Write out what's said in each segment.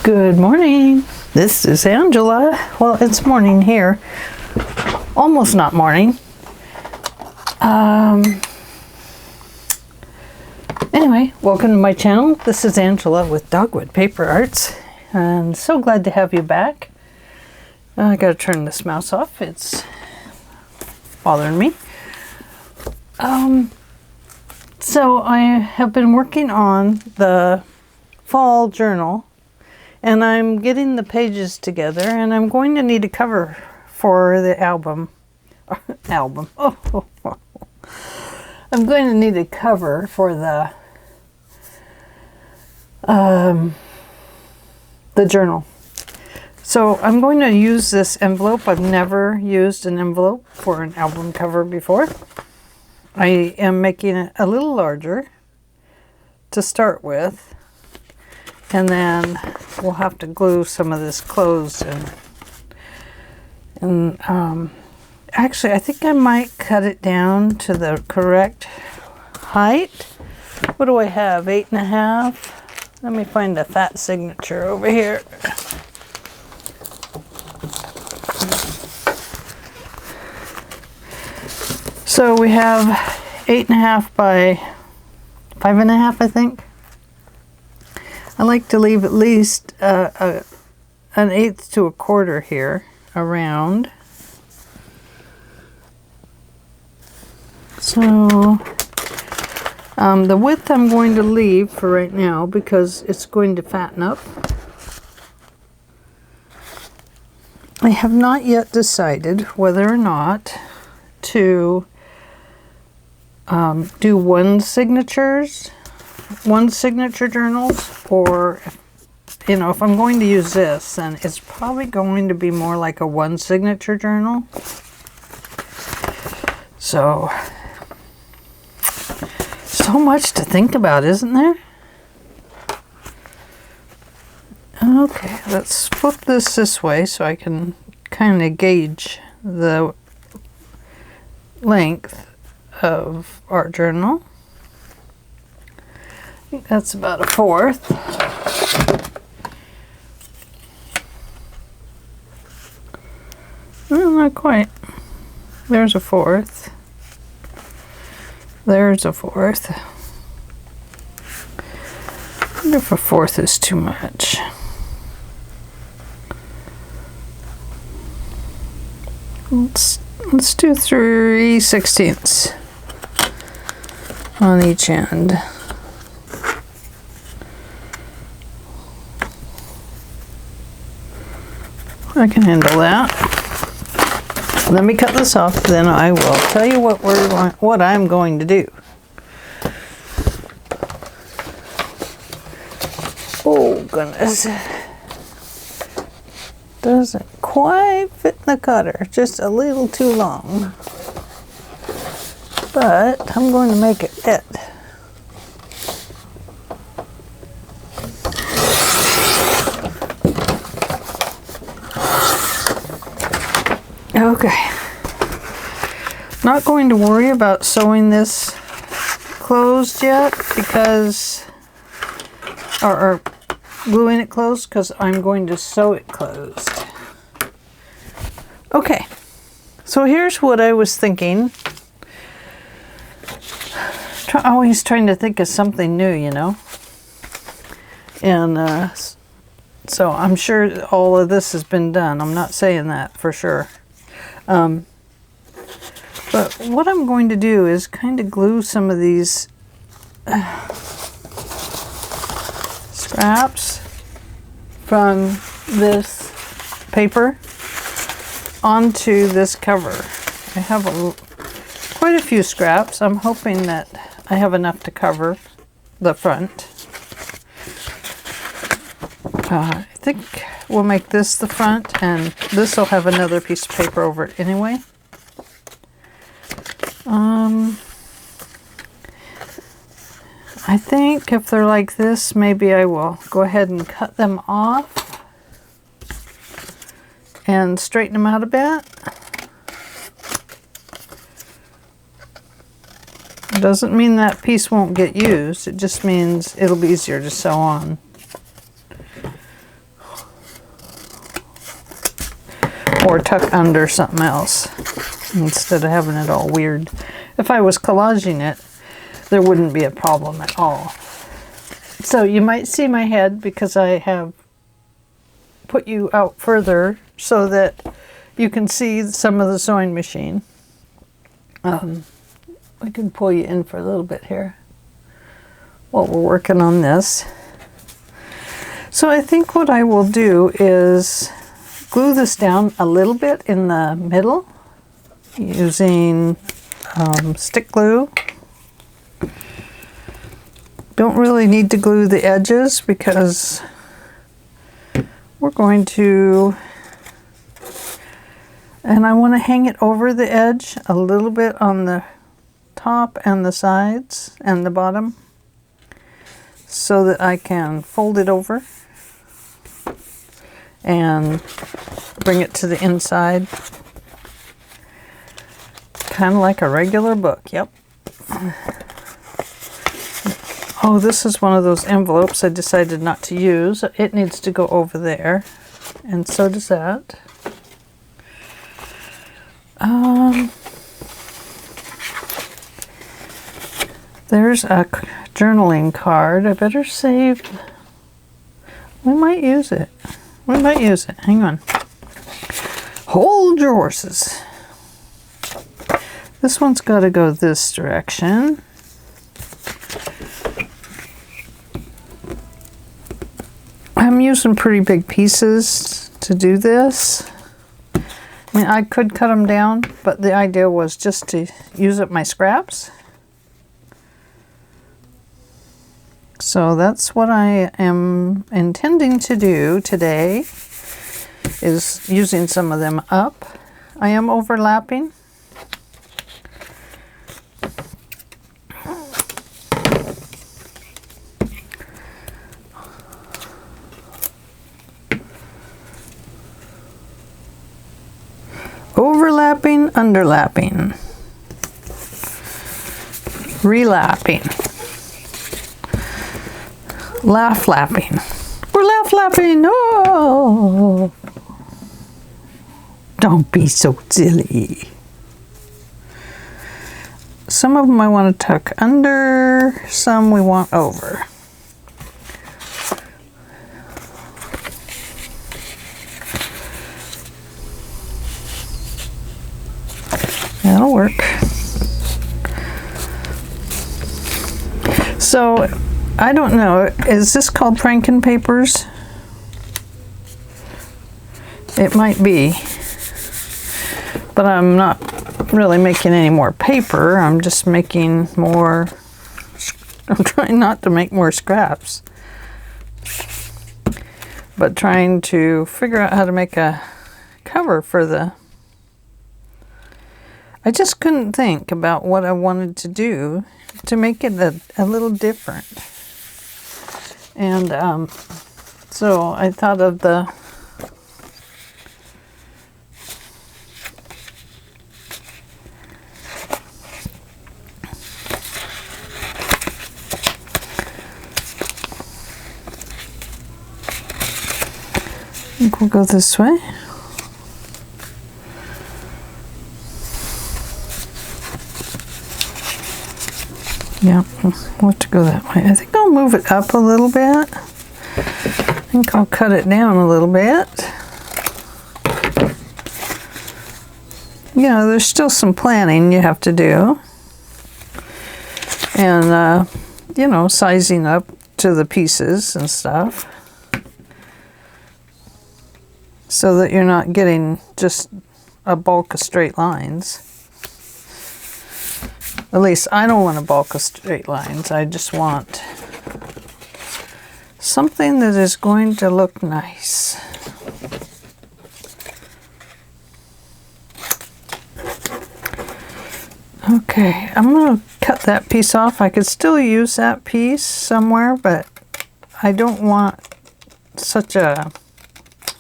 Good morning. This is Angela. Well, it's morning here. Almost not morning. Anyway, welcome to my channel. This is Angela with Dogwood Paper Arts. And so glad to have you back. I gotta turn this mouse off. It's bothering me. So I have been working on the fall journal. And I'm getting the pages together, and I'm going to need a cover for the album. I'm going to need a cover for the journal. So I'm going to use this envelope. I've never used an envelope for an album cover before. I am making it a little larger to start with. And then we'll have to glue some of this closed, and actually I think I might cut it down to the correct height. What do I have? 8.5. Let me find a fat signature over here. So we have 8.5 by 5.5, I think. I like to leave at least an 1/8 to 1/4 here around. So the width I'm going to leave for right now because it's going to fatten up. I have not yet decided whether or not to do one signature journals, or if I'm going to use this, then it's probably going to be more like a one signature journal. So much to think about, isn't there? Okay, let's flip this way so I can kind of gauge the length of our journal. I think that's about 1/4. No, not quite. There's 1/4. There's 1/4. I wonder if 1/4 is too much. Let's do 3/16 on each end. I can handle that. Let me cut this off, then I will tell you what I'm going to do. Oh goodness. Doesn't quite fit in the cutter, just a little too long. But I'm going to make it fit. Okay, not going to worry about sewing this closed yet because, or gluing it closed, because I'm going to sew it closed. Okay, so here's what I was thinking. Always trying to think of something new, and so I'm sure all of this has been done. I'm not saying that for sure. But what I'm going to do is kind of glue some of these scraps from this paper onto this cover. I have quite a few scraps. I'm hoping that I have enough to cover the front. I think we'll make this the front, and this will have another piece of paper over it anyway. I think if they're like this, maybe I will go ahead and cut them off and straighten them out a bit. It doesn't mean that piece won't get used. It just means it'll be easier to sew on. or tuck under something else instead of having it all weird. If I was collaging it, there wouldn't be a problem at all. So you might see my head because I have put you out further so that you can see some of the sewing machine. We can pull you in for a little bit here while we're working on this. So I think what I will do is glue this down a little bit in the middle using stick glue. Don't really need to glue the edges because we're going to, and I want to hang it over the edge a little bit on the top and the sides and the bottom so that I can fold it over and bring it to the inside. Kind of like a regular book, yep. Oh, this is one of those envelopes I decided not to use. It needs to go over there, and so does that. There's a journaling card. I better save. We might use it. We might use it. Hang on. Hold your horses. This one's got to go this direction. I'm using pretty big pieces to do this. I mean, I could cut them down, but the idea was just to use up my scraps. So that's what I am intending to do today, is using some of them up. I am overlapping. Overlapping, underlapping, relapping, laugh-lapping. We're laugh-lapping. Oh! Don't be so silly. Some of them I want to tuck under, some we want over. That'll work. So, I don't know, is this called Franken papers? It might be, but I'm not really making any more paper. I'm just making more, I'm trying not to make more scraps, but trying to figure out how to make a cover for the, I just couldn't think about what I wanted to do to make it a little different. And so I thought of the I think we'll go this way. Yeah, we'll have to go that way. I think I'll move it up a little bit. I think I'll cut it down a little bit. You know, there's still some planning you have to do. And, you know, sizing up to the pieces and stuff. So that you're not getting just a bulk of straight lines. At least I don't want a bulk of straight lines. I just want something that is going to look nice. Okay, I'm going to cut that piece off. I could still use that piece somewhere, but I don't want such a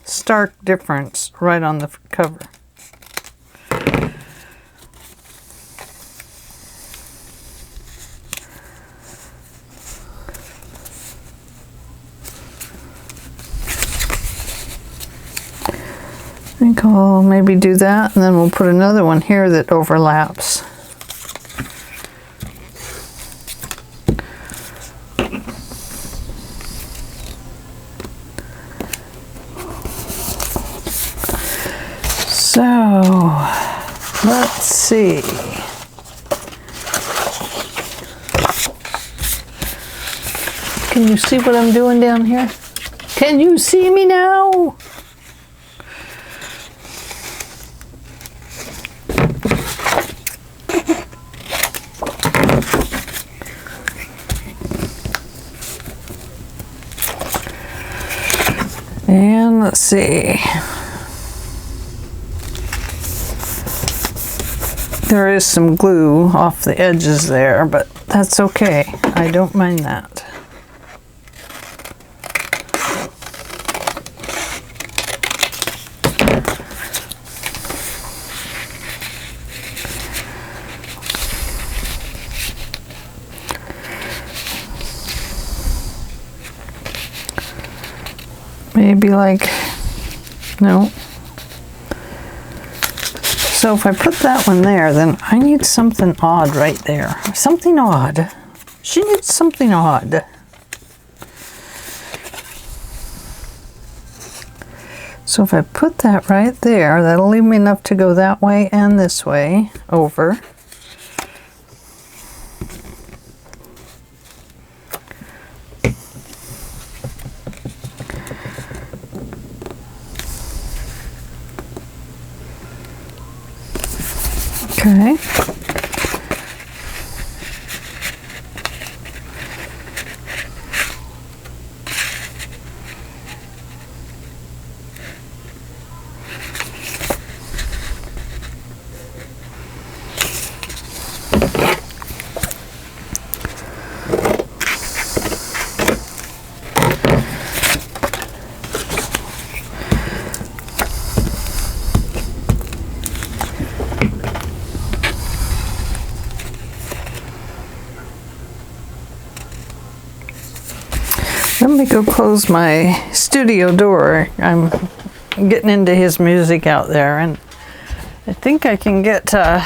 stark difference right on the cover. I think I'll maybe do that, and then we'll put another one here that overlaps. So, let's see. Can you see what I'm doing down here? Can you see me now? And let's see. There is some glue off the edges there, but that's okay. I don't mind that. Maybe like, no. So if I put that one there, then I need something odd right there. Something odd. She needs something odd. So if I put that right there, that'll leave me enough to go that way and this way over. Okay. Let me go close my studio door. I'm getting into his music out there, and I think I can get I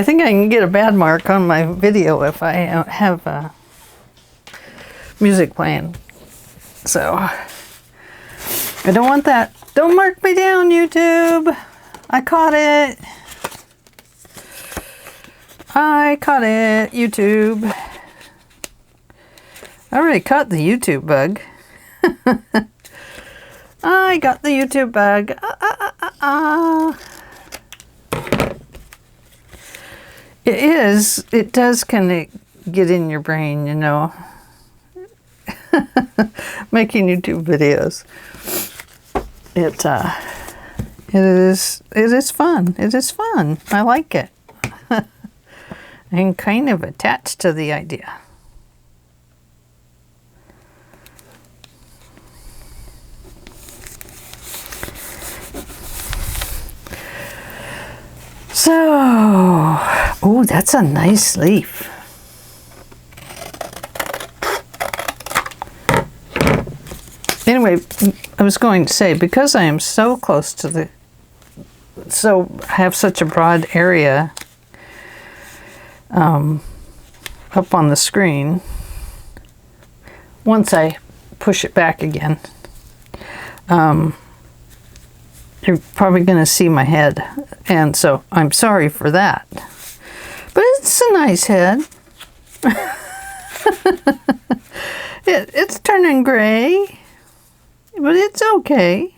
think I can get a bad mark on my video if I have music playing. So I don't want that. Don't mark me down, YouTube. I caught it. I caught it, YouTube. I already caught the YouTube bug. I got the YouTube bug. It does kind of get in your brain, you know. Making YouTube videos. It is fun. It is fun. I like it. I'm kind of attached to the idea. So, oh, that's a nice leaf. Anyway, I was going to say, because I am so close to the, so have such a broad area up on the screen, once I push it back again, you're probably going to see my head, and so I'm sorry for that. But it's a nice head. It's turning gray, but it's okay.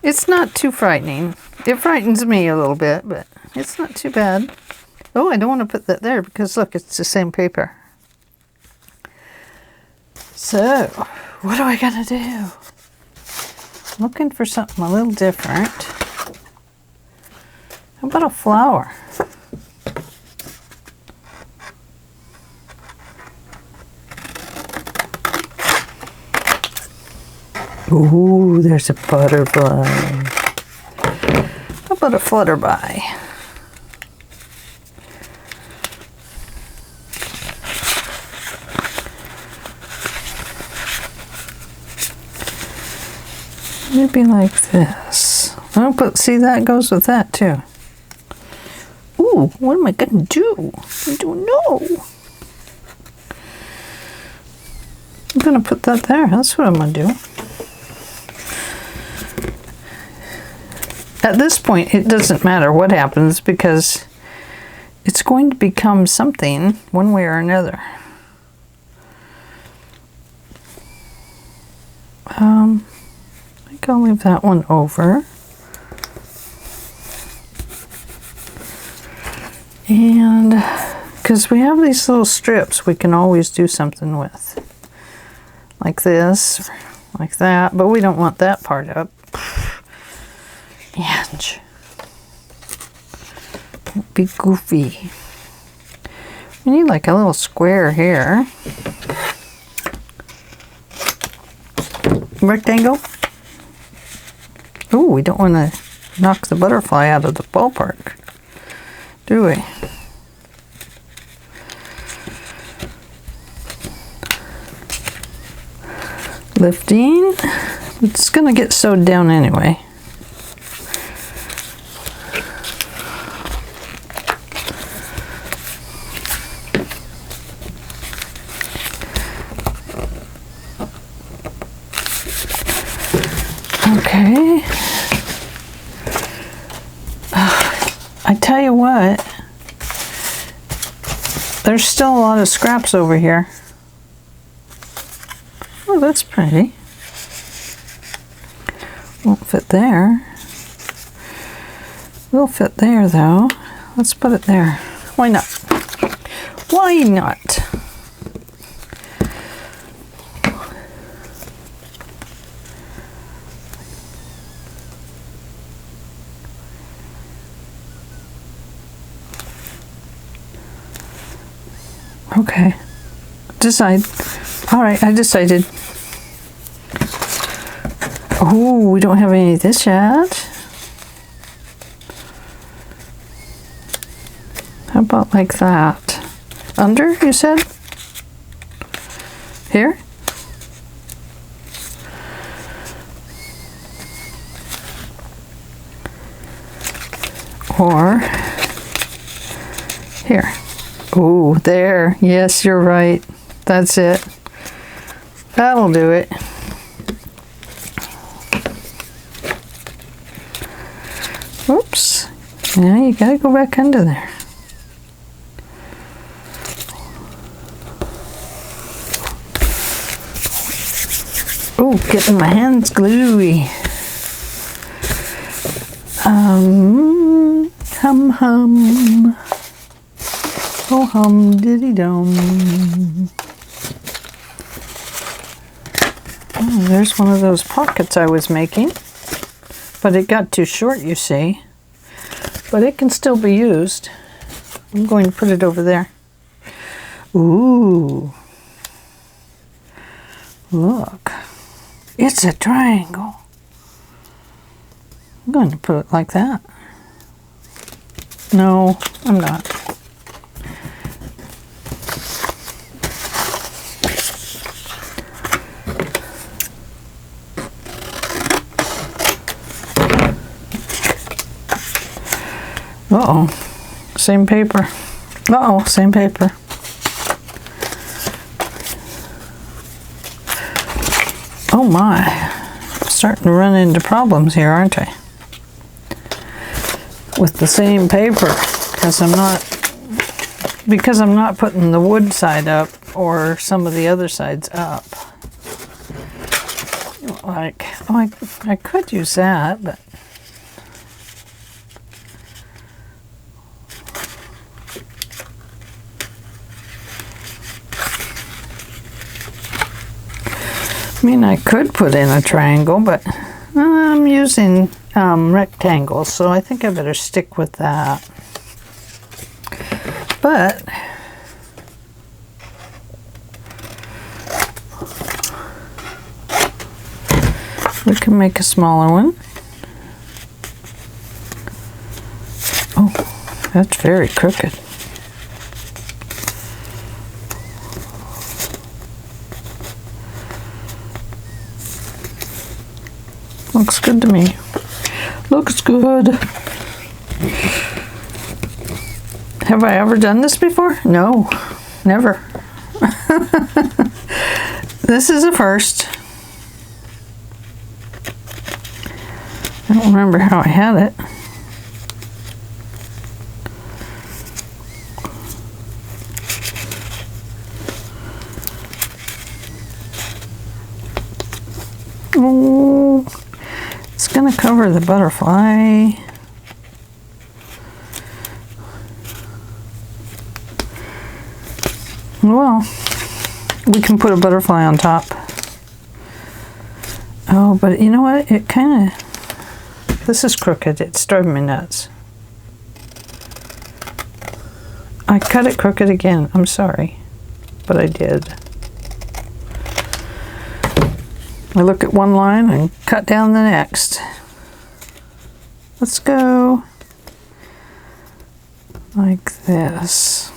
It's not too frightening. It frightens me a little bit, but it's not too bad. Oh, I don't want to put that there because look, it's the same paper. So, what do I gotta do? Looking for something a little different. How about a flower? Ooh, there's a butterfly. How about a flutterby? Maybe like this. Oh, but see, that goes with that too. Ooh, what am I gonna do? I don't know. I'm gonna put that there. That's what I'm gonna do. At this point, it doesn't matter what happens because it's going to become something one way or another. I think I'll leave that one over. And because we have these little strips we can always do something with. Like this, or like that, but we don't want that part up. And don't be goofy. We need like a little square here. Rectangle. Oh, we don't want to knock the butterfly out of the ballpark, do we? Lifting. It's going to get sewed down anyway. Okay. I tell you what, there's still a lot of scraps over here. Oh, that's pretty. Won't fit there. Will fit there though. Let's put it there. Why not? Why not? Okay. Decide. All right, I decided. Oh, we don't have any of this yet. How about like that? Under, you said? Here? Or here. Oh, there. Yes, you're right. That's it. That'll do it. Oops. Now you gotta go back under there. Oh, getting my hands gluey. Hum hum. Oh hum diddy dum. Oh, there's one of those pockets I was making. But it got too short, you see. But it can still be used. I'm going to put it over there. Ooh. Look. It's a triangle. I'm going to put it like that. No, I'm not. Uh-oh, same paper. Uh-oh, same paper. Oh my, I'm starting to run into problems here, aren't I? With the same paper, because I'm not putting the wood side up or some of the other sides up. Like, oh, I could use that, but I mean, I could put in a triangle, but I'm using rectangles, so I think I better stick with that. But we can make a smaller one. Oh, that's very crooked. Looks good to me. Looks good. Have I ever done this before? No, never. This is a first. I don't remember how I had it. Oh, it's gonna cover the butterfly. Well, we can put a butterfly on top. Oh, but you know what? It kind of, this is crooked. It's driving me nuts. I cut it crooked again. I'm sorry, but I did. I look at one line and cut down the next. Let's go like this.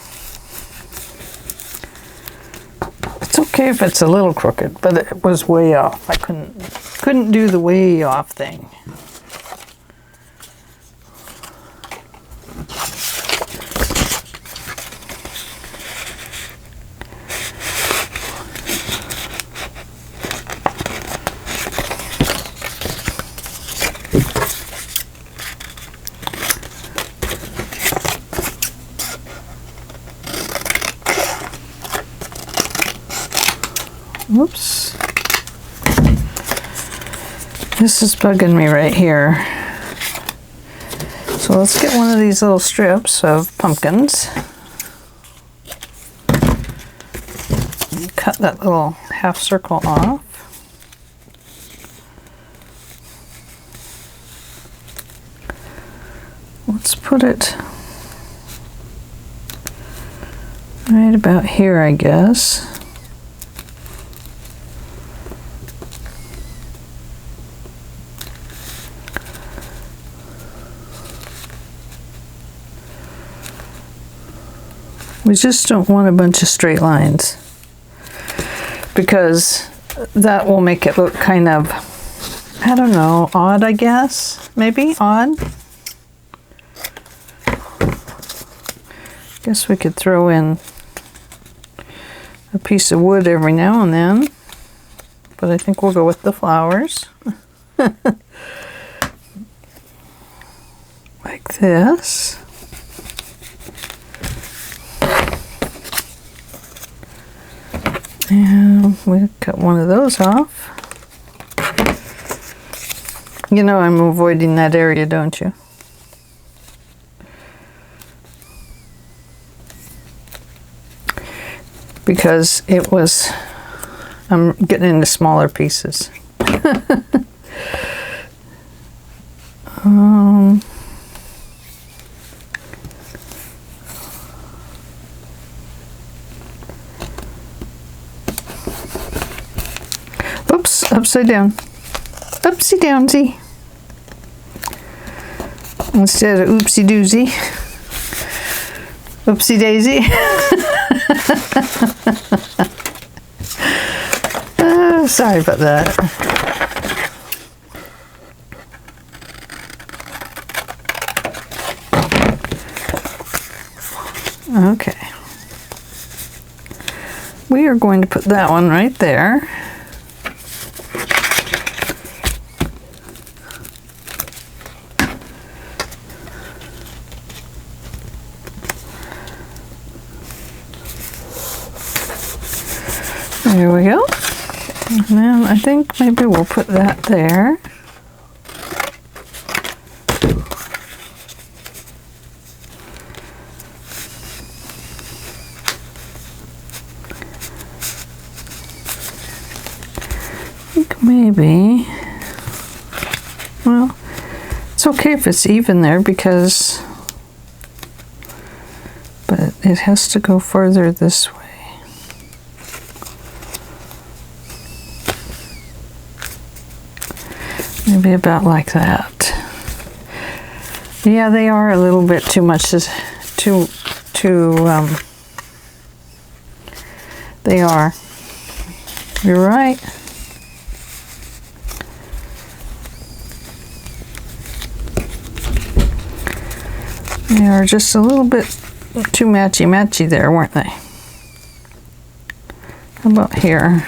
It's okay if it's a little crooked, but it was way off. I couldn't do the way off thing. Whoops. This is bugging me right here. So let's get one of these little strips of pumpkins. And cut that little half circle off. Let's put it right about here, I guess. We just don't want a bunch of straight lines because that will make it look kind of, I don't know, odd, I guess. Maybe odd. Guess we could throw in a piece of wood every now and then, but I think we'll go with the flowers. Like this. And we cut one of those off. You know I'm avoiding that area, don't you? Because it was, I'm getting into smaller pieces. Oops, upside down. Oopsie downsy. Instead of oopsie doozy. Oopsie daisy. Sorry about that. Okay. We are going to put that one right there. There we go. And then I think maybe we'll put that there. I think maybe, well, it's okay if it's even there because, but it has to go further this way. Maybe about like that. Yeah, they are a little bit too much, they are. You're right. They were just a little bit too matchy-matchy there, weren't they? How about here?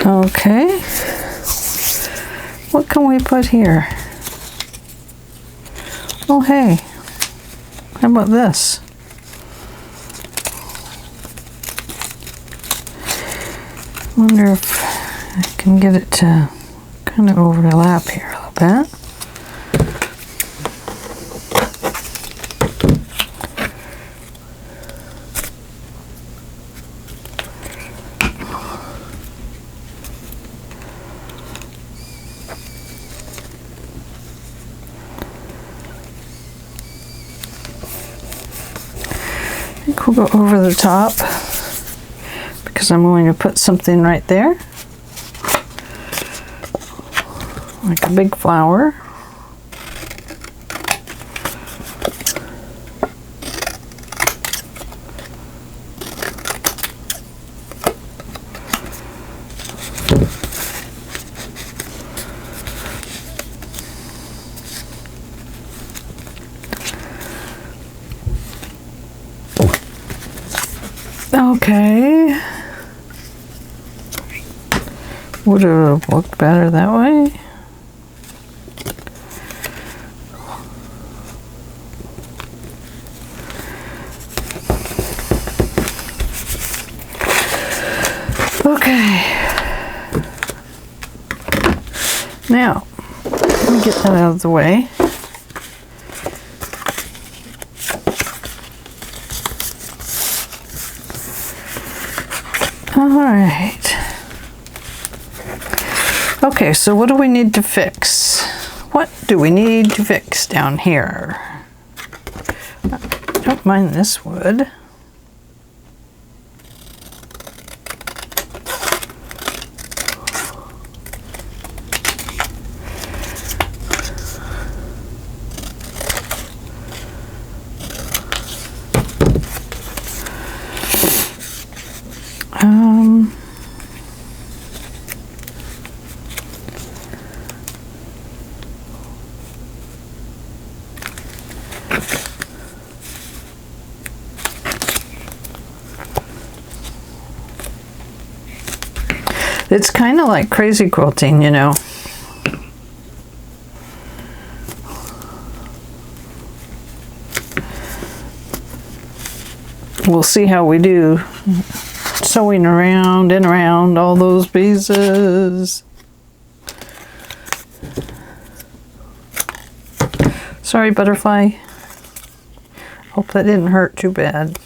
Okay, what can we put here? Oh hey, how about this? Wonder if I can get it to kind of overlap here a little bit. I think we'll go over the top because I'm going to put something right there, like a big flower. Okay, would it have looked better that way? Okay, now let me get that out of the way. All right. Okay, so what do we need to fix? What do we need to fix down here? I don't mind this wood. It's kind of like crazy quilting, you know. We'll see how we do sewing around and around all those pieces. Sorry, butterfly. Hope that didn't hurt too bad.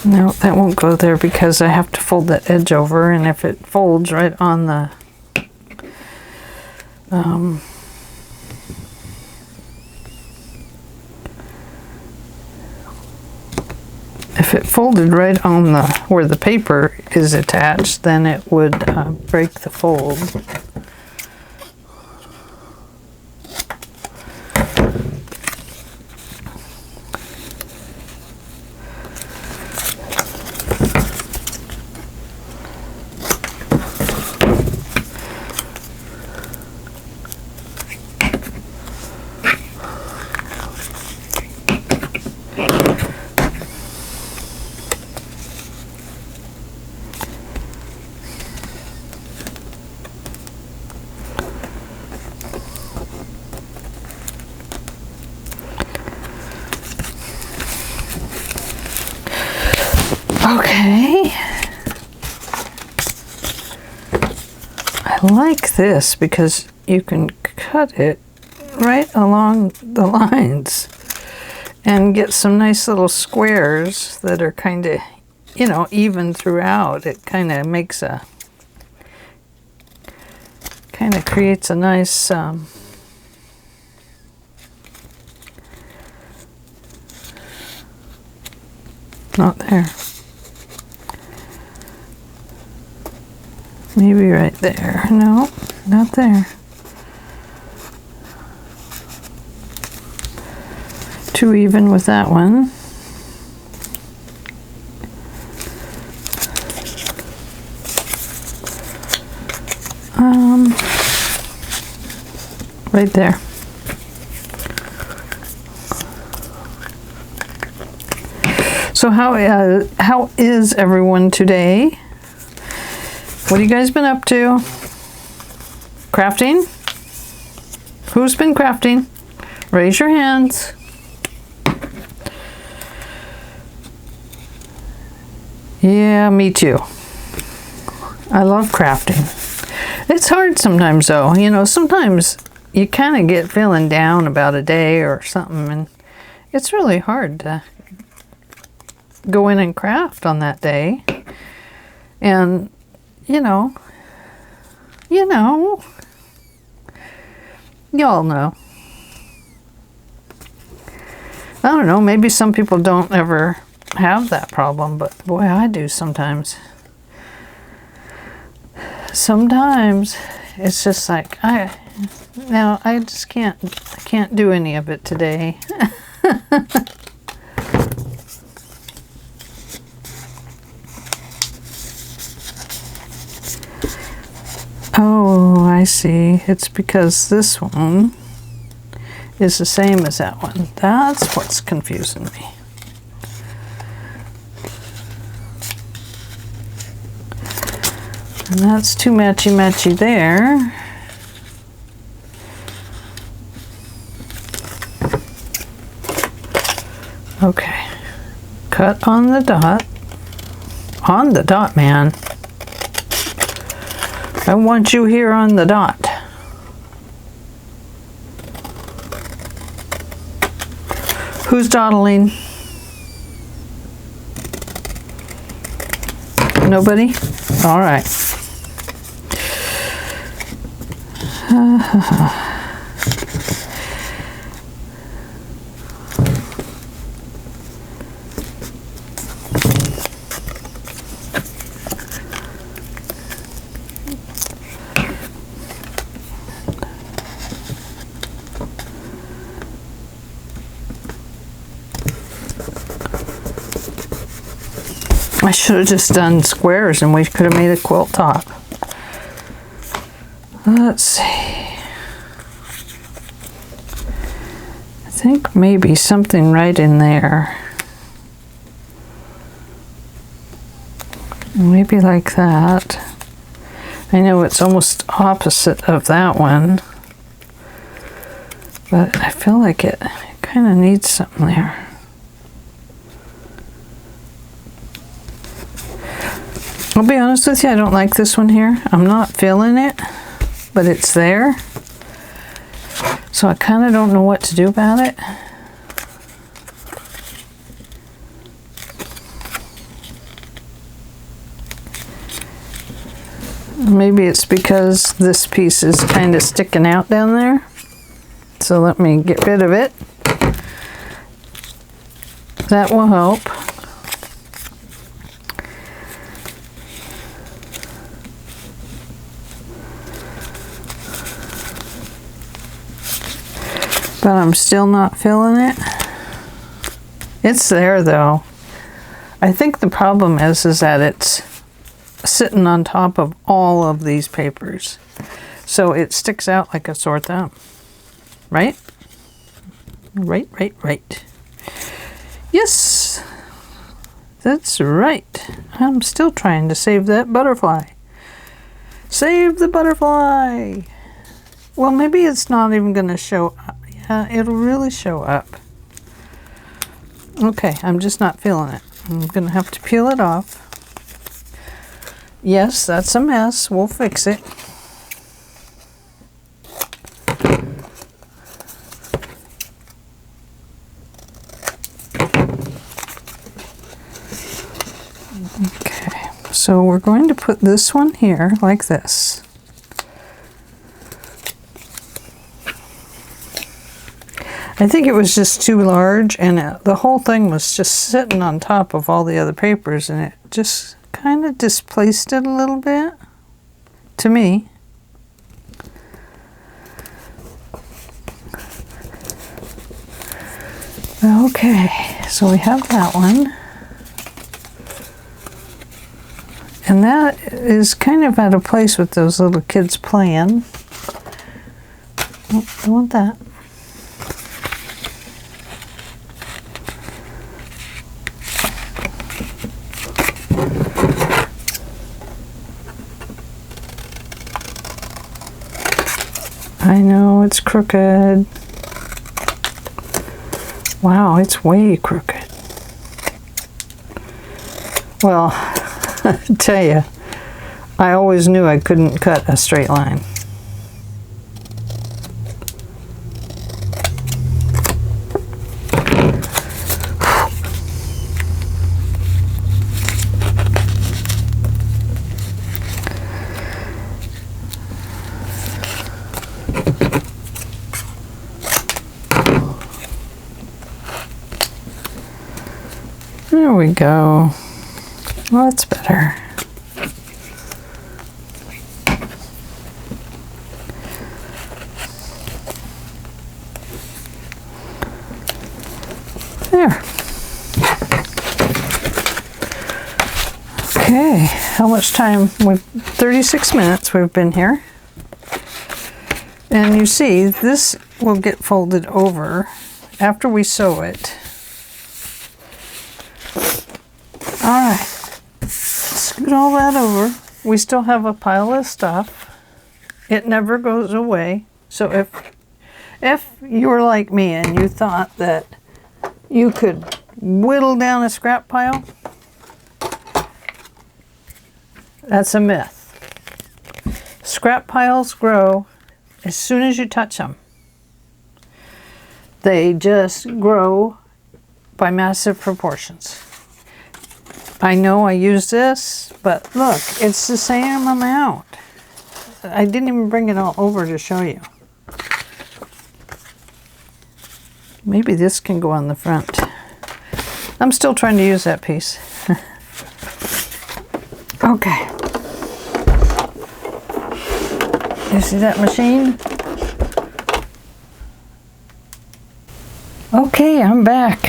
No, that won't go there because I have to fold that edge over, and if it folds right on the if it folded right on the where the paper is attached, then it would break the fold. Okay, I like this because you can cut it right along the lines and get some nice little squares that are kind of, you know, even throughout. It kind of makes a, kind of creates a nice not there. Maybe right there. No, not there. Too even with that one. Right there. So how is everyone today? What have you guys been up to? Crafting? Who's been crafting? Raise your hands. Yeah, me too. I love crafting. It's hard sometimes though. You know, sometimes you kind of get feeling down about a day or something, and it's really hard to go in and craft on that day. And y'all know. I don't know, maybe some people don't ever have that problem, but boy, I do sometimes. Sometimes it's just like I just can't do any of it today. Oh, I see. It's because this one is the same as that one. That's what's confusing me. And that's too matchy-matchy there. Okay. Cut on the dot. On the dot, man. I want you here on the dot. Who's dawdling? Nobody? All right. I should have just done squares and we could have made a quilt top. Let's see. I think maybe something right in there. Maybe like that. I know it's almost opposite of that one, but I feel like it kind of needs something there. I'll be honest with you, I don't like this one here. I'm not feeling it, but it's there. So I kind of don't know what to do about it. Maybe it's because this piece is kind of sticking out down there. So let me get rid of it. That will help. But I'm still not feeling it. It's there though. I think the problem is that it's sitting on top of all of these papers. So it sticks out like a sore thumb. Right? Right. Yes! That's right. I'm still trying to save that butterfly. Save the butterfly! Well, maybe it's not even going to show up. It'll really show up. Okay, I'm just not feeling it. I'm gonna have to peel it off. Yes, that's a mess. We'll fix it. Okay, so we're going to put this one here like this. I think it was just too large, and the whole thing was just sitting on top of all the other papers, and it just kind of displaced it a little bit, to me. Okay, so we have that one. And that is kind of out of place with those little kids playing. Oh, I want that. I know it's crooked. Wow, it's way crooked. Well, I tell you, I always knew I couldn't cut a straight line. There we go. Well, that's better. There. Okay, how much time? 36 minutes we've been here. And you see, this will get folded over after we sew it. All right, scoot all that over. We still have a pile of stuff. It never goes away. So if you're like me and you thought that you could whittle down a scrap pile, that's a myth. Scrap piles grow as soon as you touch them. They just grow by massive proportions. I know I use this, but look, it's the same amount. I didn't even bring it all over to show you. Maybe this can go on the front. I'm still trying to use that piece. Okay. You see that machine? Okay, I'm back.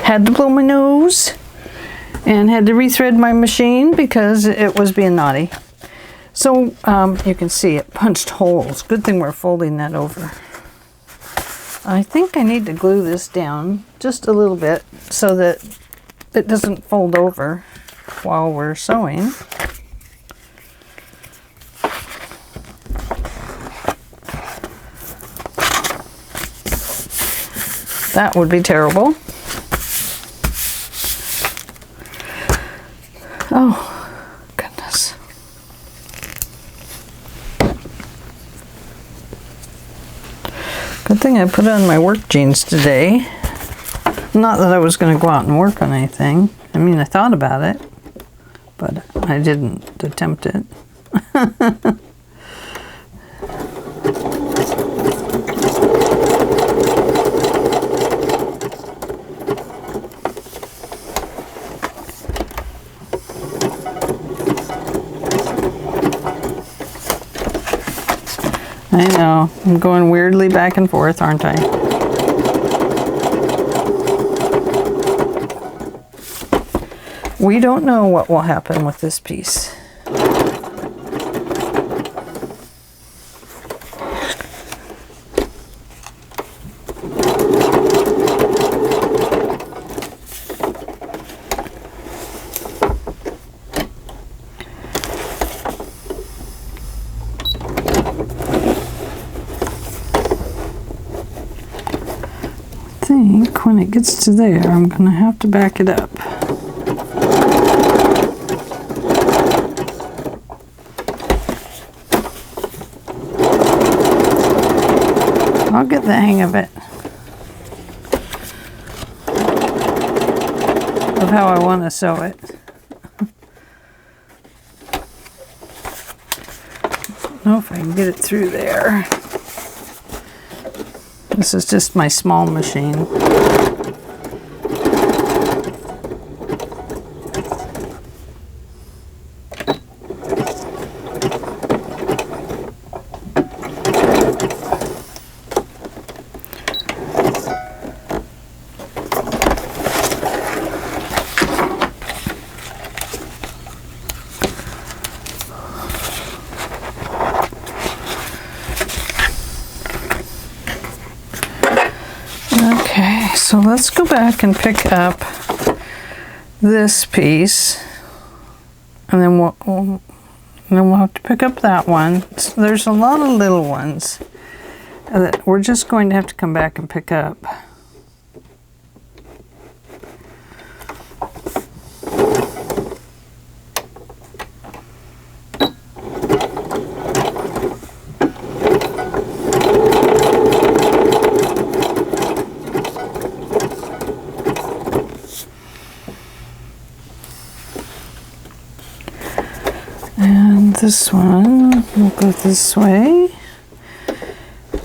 Had to blow my nose and had to rethread my machine because it was being naughty. So you can see it punched holes. Good thing we're folding that over. I think I need to glue this down just a little bit so that it doesn't fold over while we're sewing. That would be terrible. Oh, goodness. Good thing I put on my work jeans today. Not that I was going to go out and work on anything. I mean, I thought about it, but I didn't attempt it. I know, I'm going weirdly back and forth, aren't I? We don't know what will happen with this piece. I think when it gets to there, I'm going to have to back it up. I'll get the hang of it, of how I want to sew it. know if I can get it through there. This is just my small machine. So let's go back and pick up this piece, and then we'll have to pick up that one. So there's a lot of little ones that we're just going to have to come back and pick up. This one will go this way.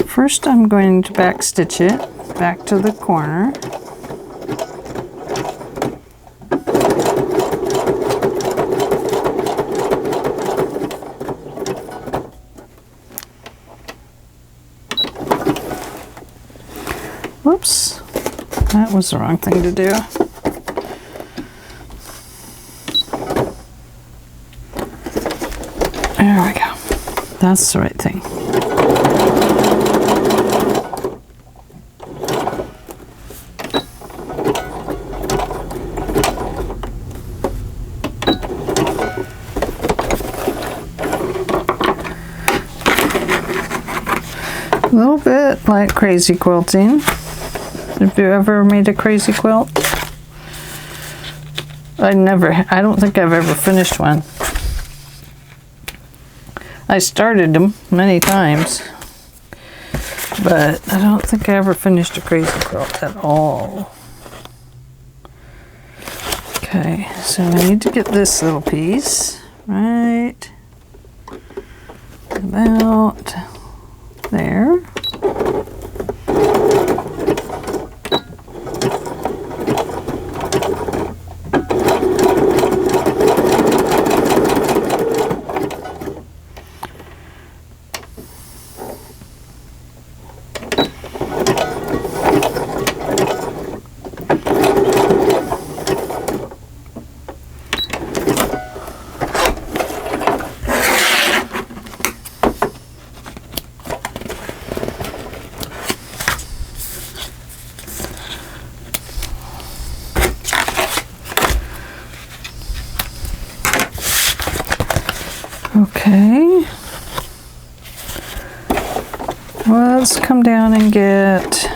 First I'm going to back stitch it back to the corner. Whoops, that was the wrong thing to do. There we go. That's the right thing. A little bit like crazy quilting. Have you ever made a crazy quilt? I don't think I've ever finished one. I started them many times, but I don't think I ever finished a crazy quilt at all. Okay, so I need to get this little piece right about there. Okay, well, let's come down and get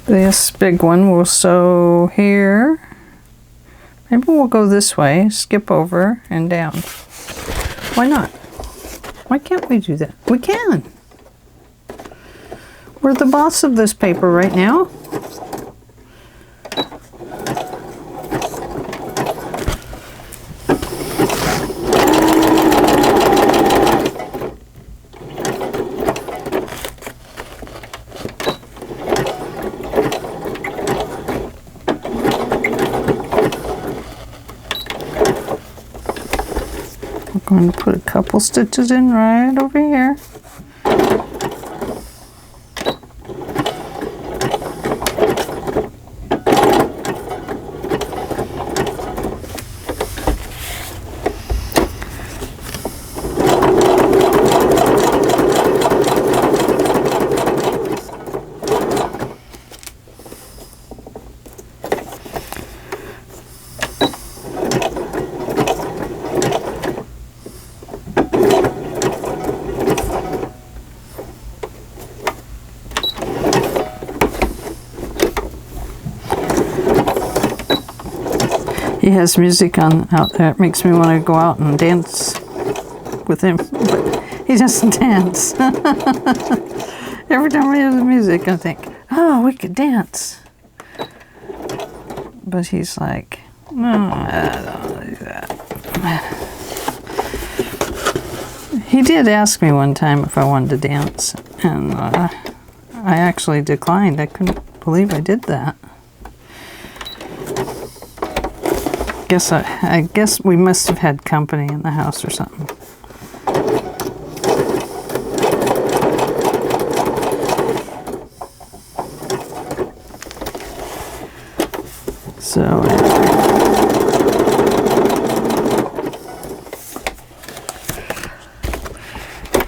this big one. We'll sew here. Maybe we'll go this way, skip over and down. Why not? Why can't we do that? We can. We're the boss of this paper right now. I'm going to put a couple stitches in right over here. He has music on out there. It makes me want to go out and dance with him, but he doesn't dance. Every time I hear the music, I think, oh, we could dance. But he's like, no, I don't do that. He did ask me one time if I wanted to dance, and I actually declined. I couldn't believe I did that. I guess we must have had company in the house or something. So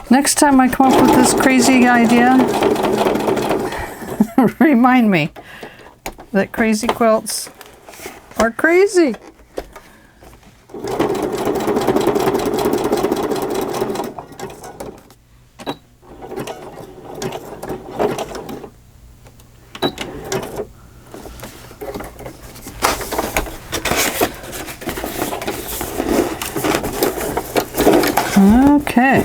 next time I come up with this crazy idea, remind me that crazy quilts are crazy. Okay,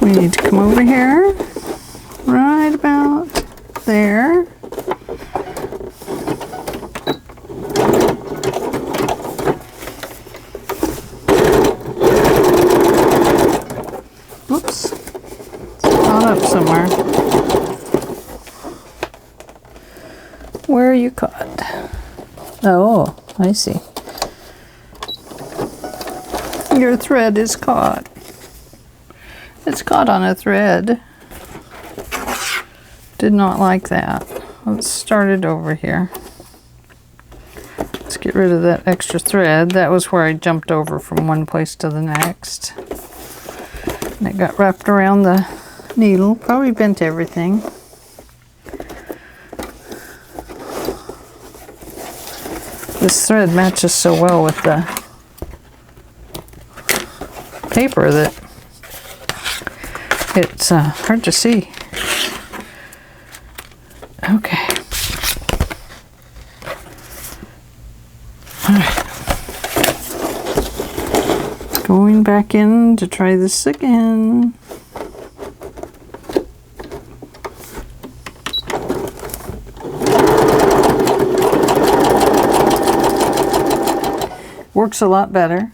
we need to come over here, right about there. Whoops, it's caught up somewhere. Where are you caught? Oh, I see. Your thread is caught. It's caught on a thread. Did not like that. Let's start it over here. Let's get rid of that extra thread. That was where I jumped over from one place to the next. And it got wrapped around the needle. Probably bent everything. This thread matches so well with the paper that it's hard to see. Okay. All right. Going back in to try this again. Works a lot better.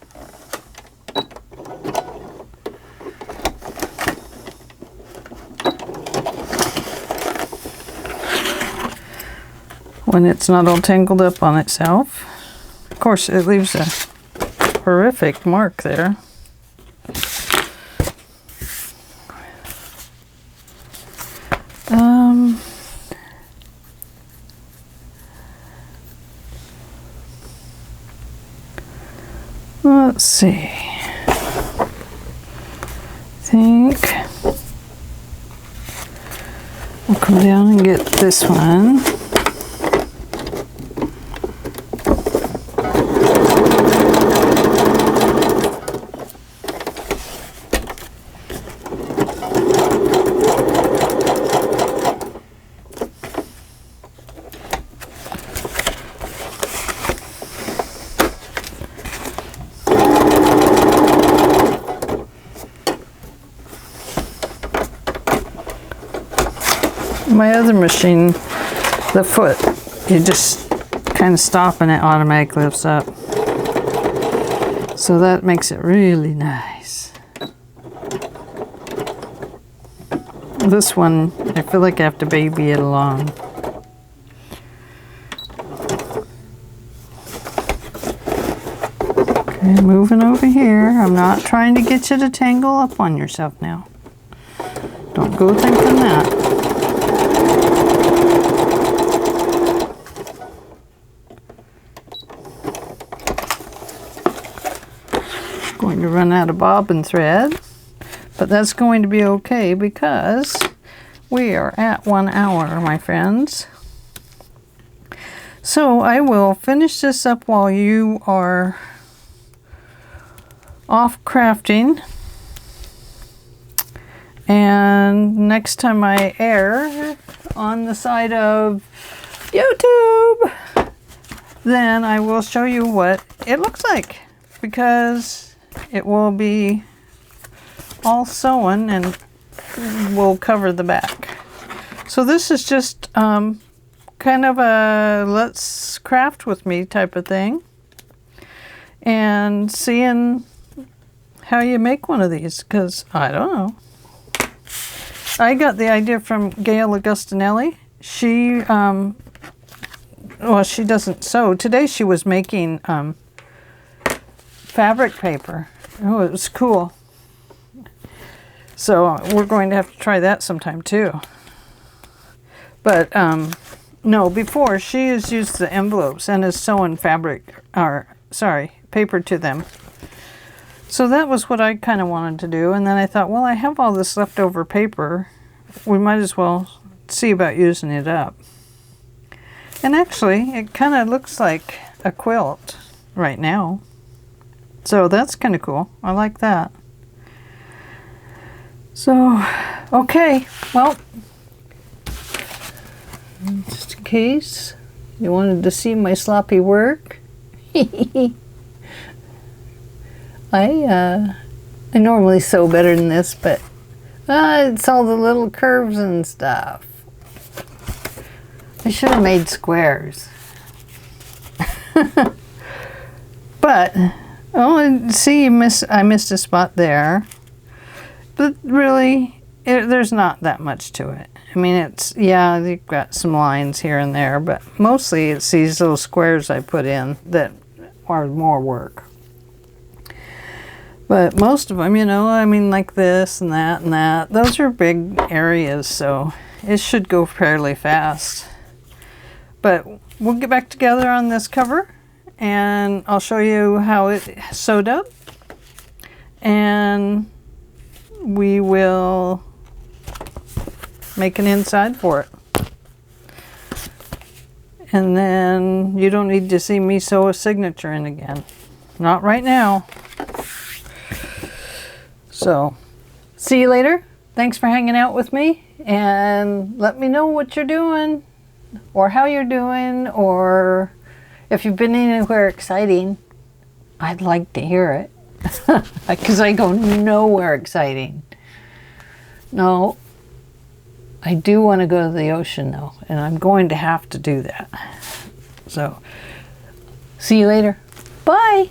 When it's not all tangled up on itself. Of course, it leaves a horrific mark there. Let's see. I think I'll come down and get this one. My other machine, the foot, you just kind of stop and it automatically lifts up. So that makes it really nice. This one, I feel like I have to baby it along. Okay, moving over here. I'm not trying to get you to tangle up on yourself now. Don't go thinking that. Going to run out of bobbin thread, but that's going to be okay because we are at 1 hour, my friends. So I will finish this up while you are off crafting, and next time I air on the side of YouTube, then I will show you what it looks like, because it will be all sewn and will cover the back. So this is just kind of a let's craft with me type of thing, and seeing how you make one of these, because I don't know. I got the idea from Gail Augustinelli. She, well, she doesn't sew. Today she was making fabric paper. Oh, it was cool. So we're going to have to try that sometime too. But no, before she has used the envelopes and is sewing paper to them. So that was what I kind of wanted to do. And then I thought, well, I have all this leftover paper. We might as well see about using it up. And actually, it kind of looks like a quilt right now. So that's kind of cool. I like that. So, okay, well, just in case you wanted to see my sloppy work, I normally sew better than this, but it's all the little curves and stuff. I should have made squares. But, oh, see, I missed a spot there. But really, there's not that much to it. I mean, it's, yeah, you've got some lines here and there, but mostly it's these little squares I put in that are more work. But most of them, you know, I mean, like this and that, those are big areas, so it should go fairly fast. But we'll get back together on this cover, and I'll show you how it sewed up. And we will make an inside for it. And then you don't need to see me sew a signature in again. Not right now. So, see you later. Thanks for hanging out with me. And let me know what you're doing, or how you're doing, or if you've been anywhere exciting. I'd like to hear it. Because I go nowhere exciting. No, I do want to go to the ocean though, and I'm going to have to do that. So, see you later. Bye.